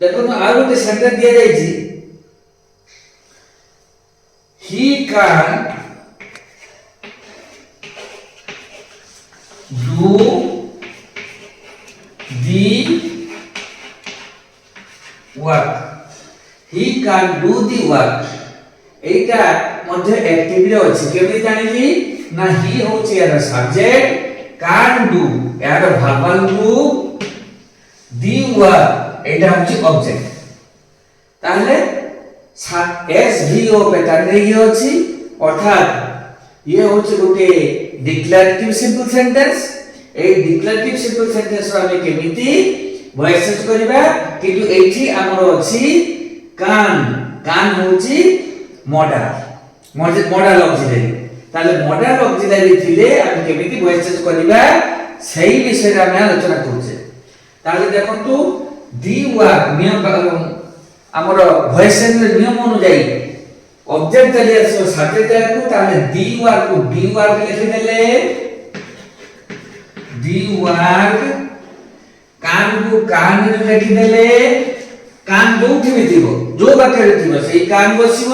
দেখুন আর একটা সেন্টেন্স দিয়ে যাইছি, he can do the work. He can do the work, এইটা মধ্যে অ্যাক্টিভিটি আছে। কেমনি জানিলি না, হি হচ্ছে এর সাবজেক্ট, ক্যান ডু এর ভার্বাল গ্রুপ, দি ওয়ার্ক এটা হচ্ছে অবজেক্ট। তাহলে এস ভি ও প্যাটার্নে ইয়ে আছে, অর্থাৎ ইয়ে হচ্ছে গোটে ডিক্লারেটিভ সিম্পল সেন্টেন্স। এই ডিক্লারেটিভ সিম্পল সেন্টেন্স আমি কেমিতি ভয়েস চেঞ্জ করিবা, কিন্তু এইଠି ଆମର ଅଛି কান। কান হচ্ছে মডাল, মডাল অক্সিলারি। তাহলে মডাল অক্সিলারি থিলে আমি কেমিতি ভয়েস চেঞ্জ করিবা সেই বিষয়ে আমি আলোচনা করছে। তাহলে দেখন্তু দি ওয়ার্ক নিয়ম আমার ভয়েস চেঞ্জের নিয়ম অনুযায়ী অবজেক্ট চলে আসবে সাবজেক্ট আগে, তাহলে the work co D work লিখে দেলে, দি ওয়ার্ক কান কো কান লিখে দেলে, কান যোউঠি বি থিব जो বাক্যরে থিব সেই কান বসিব,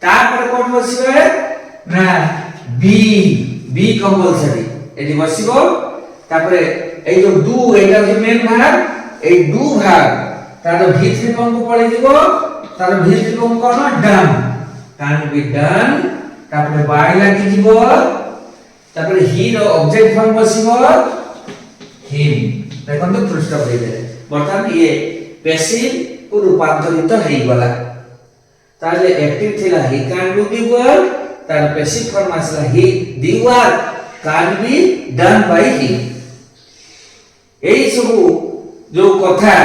তারপরে কোন বসিবে না বি, বি কম্পালসরি এটি বসিব। তারপরে এই যে ডু এটা হচ্ছে মেন ভার্ব, এই ডু ভার্ব তার ভিতরি অঙ্গ পড়ে দিব, তার ভিতরি অঙ্গ কোন ডান, ক্যান বি ডান। তারপরে বাই লাগি দিব, তারপরে হি র অবজেক্ট ফর্ম বসিব হিম। দেখুন তো ফুল স্টপ হয়ে যায়। বর্তমান ইয়ে প্যাসিভ কো রূপান্তরিত হই গলা। তাহলে অ্যাক্টিভ থিলা he can do the work, তার প্যাসিভ ফর্ম আসলা he the work can be done by him. এই সব যে কথা,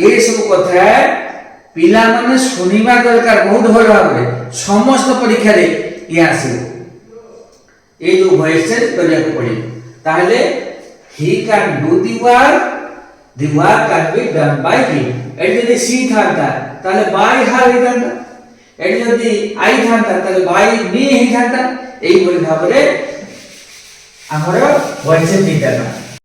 এই সব কথা পিলা মানে শুনিবা দরকার বহুত ভালো ভাবে, সমস্ত পরীক্ষারে ইয়ে আসিব। এই যে ভয়েস চেঞ্জ করিବାକୁ পড়িব। তাহলে he can do the work can be done by him. এটি যদি সি থাকতা তাহলে বাই হার হইতান্তা, এটি যদি আই থাকতা তাহলে বাই মি হইতান্তা। এইভাবে ভাবে আমার ভয়েস চেঞ্জ হইতান্তা।